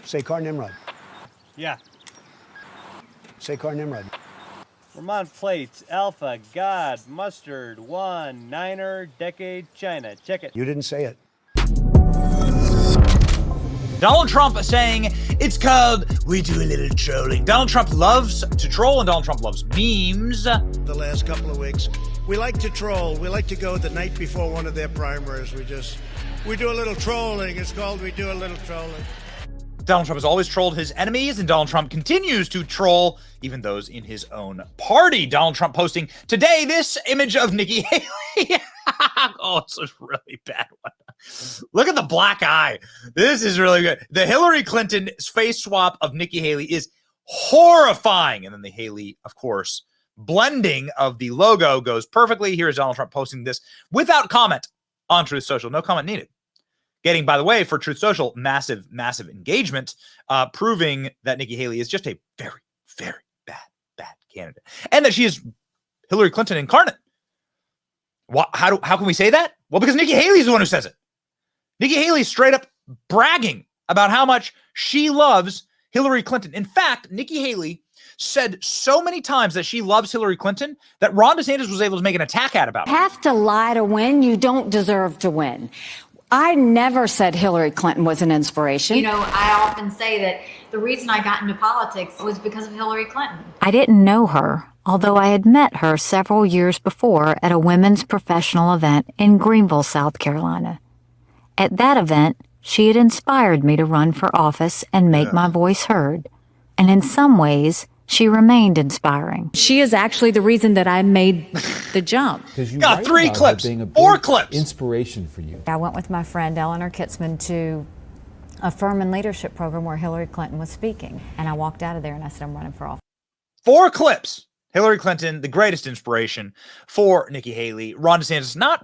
Say Car Nimrod. Yeah. Say Car Nimrod. Vermont plates, Alpha, God, Mustard, 1, Niner, Decade, China. Check it. You didn't say it. Donald Trump saying it's called we do a little trolling. Donald Trump loves to troll and Donald Trump loves memes. The last couple of weeks, we like to troll. We like to go the night before one of their primaries. We do a little trolling. It's called we do a little trolling. Donald Trump has always trolled his enemies, and Donald Trump continues to troll even those in his own party. Donald Trump posting today this image of Nikki Haley. Oh, it's a really bad one. Look at the black eye. This is really good. The Hillary Clinton face swap of Nikki Haley is horrifying. And then the Haley, of course, blending of the logo goes perfectly. Here is Donald Trump posting this without comment on Truth Social. No comment needed. Getting, by the way, for Truth Social, massive, massive engagement, proving that Nikki Haley is just a very, very bad candidate. And that she is Hillary Clinton incarnate. How can we say that? Well, because Nikki Haley is the one who says it. Nikki Haley is straight up bragging about how much she loves Hillary Clinton. In fact, Nikki Haley said so many times that she loves Hillary Clinton that Ron DeSantis was able to make an attack ad about it. Have to lie to win. You don't deserve to win. I never said Hillary Clinton was an inspiration. You know, I often say that the reason I got into politics was because of Hillary Clinton. I didn't know her, although I had met her several years before at a women's professional event in Greenville, South Carolina. At that event, she had inspired me to run for office and make my voice heard. And in some ways, she remained inspiring. She is actually the reason that I made the jump. You got 3 clips, 4 clips. Inspiration for you. I went with my friend Eleanor Kitzman to a Furman leadership program where Hillary Clinton was speaking. And I walked out of there and I said, I'm running for office. 4 clips. Hillary Clinton, the greatest inspiration for Nikki Haley. Ron DeSantis, not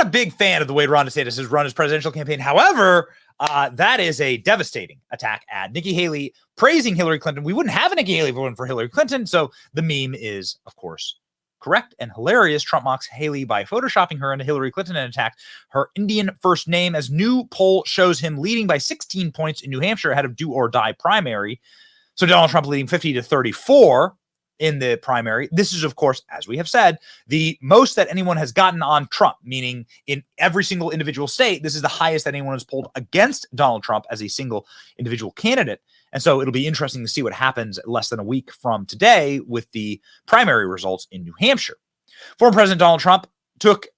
a big fan of the way Ron DeSantis has run his presidential campaign. However, that is a devastating attack ad. Nikki Haley praising Hillary Clinton. We wouldn't have a Nikki Haley if it wasn't for Hillary Clinton. So the meme is, of course, correct and hilarious. Trump mocks Haley by photoshopping her into Hillary Clinton and attacked her Indian first name, as new poll shows him leading by 16 points in New Hampshire ahead of do or die primary. So Donald Trump leading 50-34 in the primary. This is, of course, as we have said, the most that anyone has gotten on Trump, meaning in every single individual state, this is the highest that anyone has polled against Donald Trump as a single individual candidate. And so it'll be interesting to see what happens less than a week from today with the primary results in New Hampshire. Former President Donald Trump took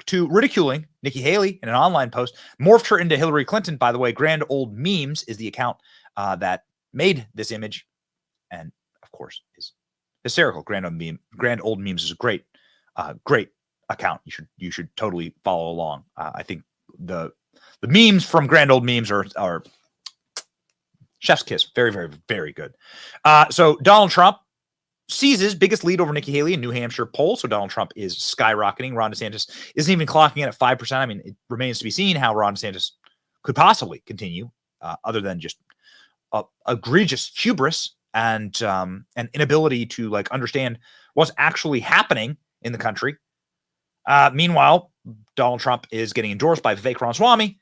to ridiculing Nikki Haley in an online post, morphed her into Hillary Clinton. By the way, Grand Old Memes is the account that made this image, and of course is hysterical. Grand Old Memes is a great account. You should totally follow along. I think the memes from Grand Old Memes are chef's kiss. Very, very, very good. So Donald Trump seizes biggest lead over Nikki Haley in New Hampshire poll. So Donald Trump is skyrocketing. Ron DeSantis isn't even clocking in at 5%. I mean, it remains to be seen how Ron DeSantis could possibly continue, other than just egregious hubris and an inability to understand what's actually happening in the country. Meanwhile, Donald Trump is getting endorsed by Vivek Ramaswamy.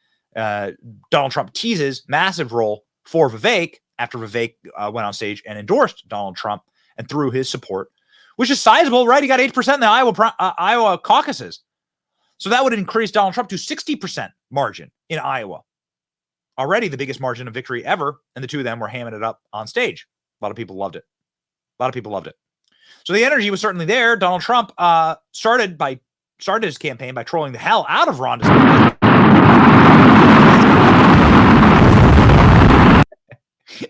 Donald Trump teases massive role for Vivek after Vivek went on stage and endorsed Donald Trump and threw his support, which is sizable, right? He got 8% in the Iowa caucuses. So that would increase Donald Trump to 60% margin in Iowa. Already the biggest margin of victory ever, and the two of them were hamming it up on stage. A lot of people loved it. So the energy was certainly there. Donald Trump started his campaign by trolling the hell out of Ron DeSantis.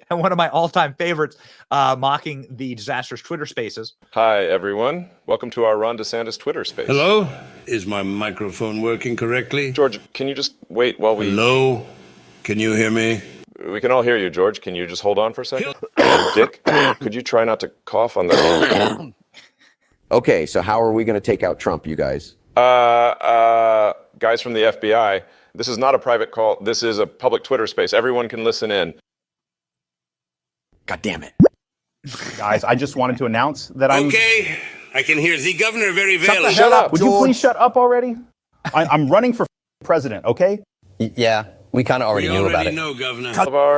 And one of my all-time favorites, mocking the disastrous Twitter Spaces. Hi, everyone. Welcome to our Ron DeSantis Twitter Space. Hello? Is my microphone working correctly? George, can you just wait while we... Hello? Can you hear me? We can all hear you, George. Can you just hold on for a second? Dick, could you try not to cough on the... Okay, so how are we going to take out Trump, you guys? Guys from the FBI, this is not a private call. This is a public Twitter Space. Everyone can listen in. God damn it. Guys, I just wanted to announce that I'm... Okay, I can hear the governor very well. Shut up, Would you please shut up already? I'm running for president, okay? Yeah, We kind of already We knew about already it. know, Governor.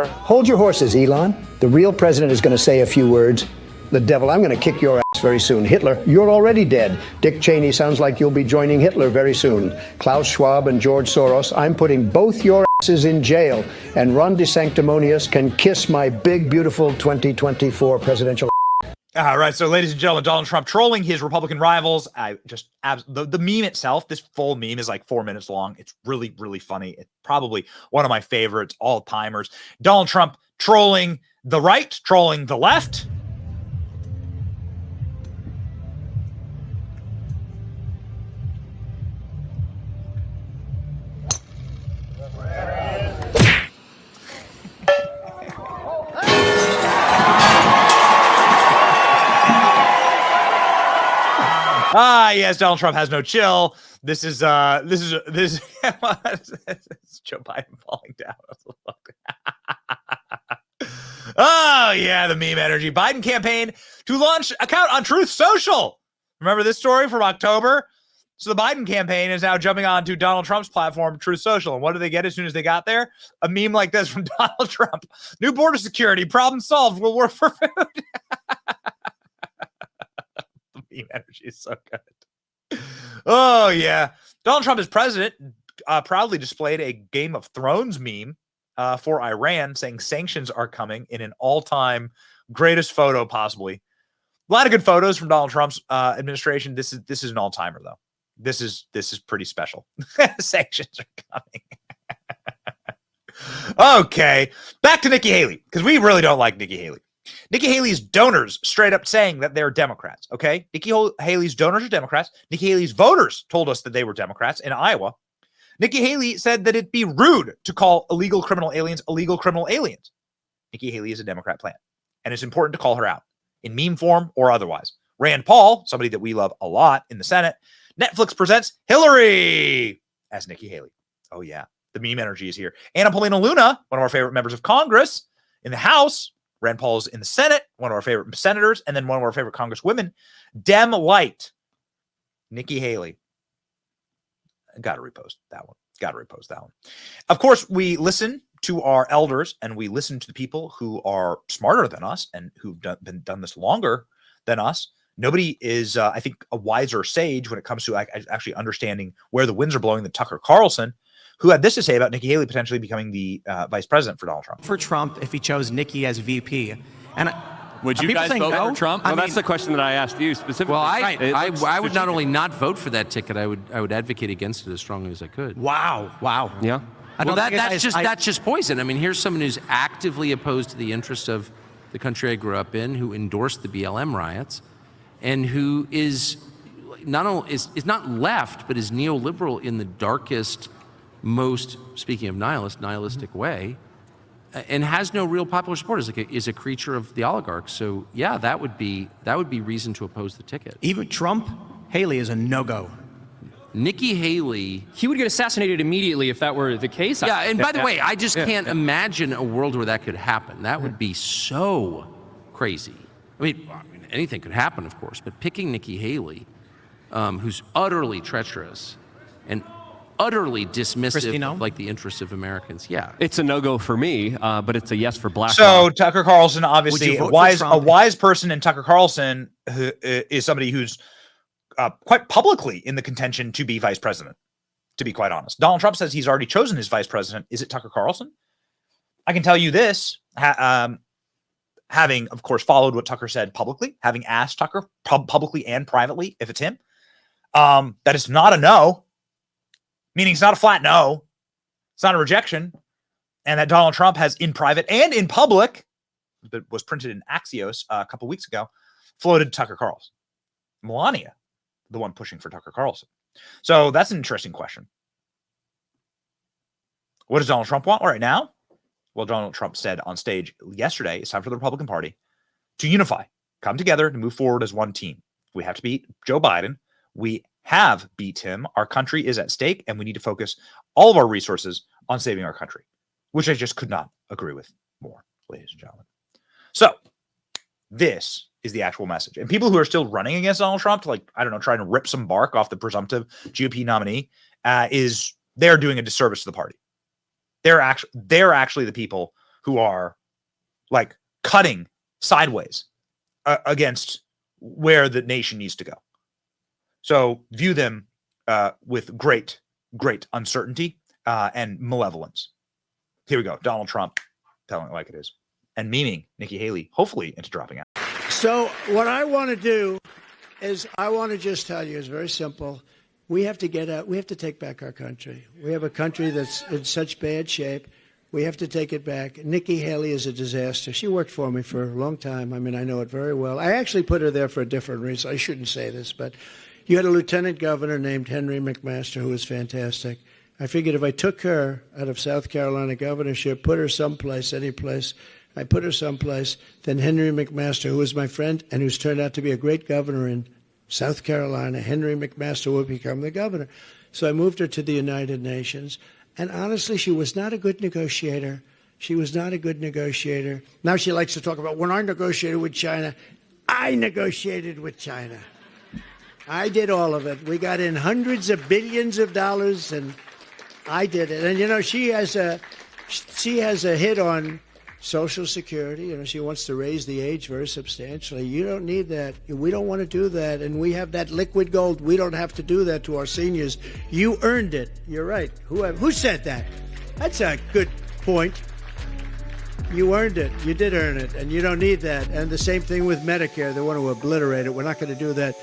Hold your horses, Elon. The real president is going to say a few words. The devil, I'm going to kick your ass very soon. Hitler, you're already dead. Dick Cheney sounds like you'll be joining Hitler very soon. Klaus Schwab and George Soros, I'm putting both your asses in jail. And Ron DeSanctimonious can kiss my big, beautiful 2024 presidential. All right, so ladies and gentlemen, Donald Trump trolling his Republican rivals. The meme itself, this full meme is like 4 minutes long. It's really, really funny. It's probably one of my favorites, all-timers. Donald Trump trolling the right, trolling the left. Yes, Donald Trump has no chill. This is it's Joe Biden falling down. Oh yeah, the meme energy. Biden campaign to launch account on Truth Social. Remember this story from October? So the Biden campaign is now jumping onto Donald Trump's platform, Truth Social. And what do they get as soon as they got there? A meme like this from Donald Trump. New border security, problem solved, will work for food. The meme energy is so good. Oh, yeah. Donald Trump as president proudly displayed a Game of Thrones meme for Iran, saying sanctions are coming in an all-time greatest photo possibly. A lot of good photos from Donald Trump's administration. This is an all-timer, though. This is pretty special. Sanctions are coming. Okay, back to Nikki Haley, because we really don't like Nikki Haley. Nikki Haley's donors straight up saying that they're Democrats, okay? Nikki Haley's donors are Democrats. Nikki Haley's voters told us that they were Democrats in Iowa. Nikki Haley said that it'd be rude to call illegal criminal aliens. Nikki Haley is a Democrat plant, and it's important to call her out in meme form or otherwise. Rand Paul, somebody that we love a lot in the Senate, Netflix presents Hillary as Nikki Haley. Oh, yeah. The meme energy is here. Anna Paulina Luna, one of our favorite members of Congress in the House. Rand Paul's in the Senate, one of our favorite senators, and then one of our favorite congresswomen, Dem Light, Nikki Haley. Got to repost that one. Of course, we listen to our elders and we listen to the people who are smarter than us and who've done this longer than us. Nobody is, I think, a wiser sage when it comes to actually understanding where the winds are blowing than Tucker Carlson, who had this to say about Nikki Haley potentially becoming the vice president for Donald Trump. For Trump, if he chose Nikki as VP. And would you guys vote for Trump? Well, that's the question that I asked you specifically. Well, I would not only not vote for that ticket, I would advocate against it as strongly as I could. Wow. Yeah. Well, that's just poison. I mean, here's someone who's actively opposed to the interests of the country I grew up in, who endorsed the BLM riots, and who is not only is not left, but is neoliberal in the darkest, most, speaking of nihilistic way, and has no real popular support, is a creature of the oligarchs. So yeah, that would be reason to oppose the ticket. Even Trump, Haley is a no-go. Nikki Haley, he would get assassinated immediately if that were the case. Yeah, and by the way, I just can't imagine a world where that could happen. That would be so crazy. I mean, anything could happen, of course, but picking Nikki Haley, who's utterly treacherous and utterly dismissive of like the interests of Americans. Yeah, it's a no-go for me, but it's a yes for BlackRock. So Tucker Carlson, obviously a wise person, and Tucker Carlson who is somebody who's quite publicly in the contention to be vice president. To be quite honest, Donald Trump says he's already chosen his vice president. Is it Tucker Carlson? I can tell you this, having of course followed what Tucker said publicly, having asked Tucker publicly and privately if it's him, that is not a no. Meaning it's not a flat no. It's not a rejection. And that Donald Trump has in private and in public, that was printed in Axios a couple weeks ago, floated Tucker Carlson. Melania, the one pushing for Tucker Carlson. So that's an interesting question. What does Donald Trump want right now? Well, Donald Trump said on stage yesterday, it's time for the Republican Party to unify, come together to move forward as one team. We have to beat Joe Biden. We have beat him. Our country is at stake, and we need to focus all of our resources on saving our country, which I just could not agree with more, ladies and gentlemen. So this is the actual message. And people who are still running against Donald Trump, to trying to rip some bark off the presumptive GOP nominee, they're doing a disservice to the party. They're actually the people who are like cutting sideways against where the nation needs to go. So view them with great uncertainty and malevolence. Here we go. Donald Trump telling it like it is and memeing Nikki Haley, hopefully into dropping out. So what I want to do is I want to just tell you, it's very simple. We have to get out. We have to take back our country. We have a country that's in such bad shape. We have to take it back. Nikki Haley is a disaster. She worked for me for a long time. I mean, I know it very well. I actually put her there for a different reason. I shouldn't say this, but you had a lieutenant governor named Henry McMaster who was fantastic. I figured if I took her out of South Carolina governorship, put her someplace, any place, I put her someplace, then Henry McMaster, who was my friend and who's turned out to be a great governor in South Carolina, Henry McMaster would become the governor. So I moved her to the United Nations. And honestly, she was not a good negotiator. She was not a good negotiator. Now she likes to talk about when I negotiated with China. I negotiated with China. I did all of it. We got in hundreds of billions of dollars, and I did it. And, you know, she has a hit on Social Security. You know, she wants to raise the age very substantially. You don't need that. We don't want to do that. And we have that liquid gold. We don't have to do that to our seniors. You earned it. You're right. Who said that? That's a good point. You earned it. You did earn it. And you don't need that. And the same thing with Medicare. They want to obliterate it. We're not going to do that.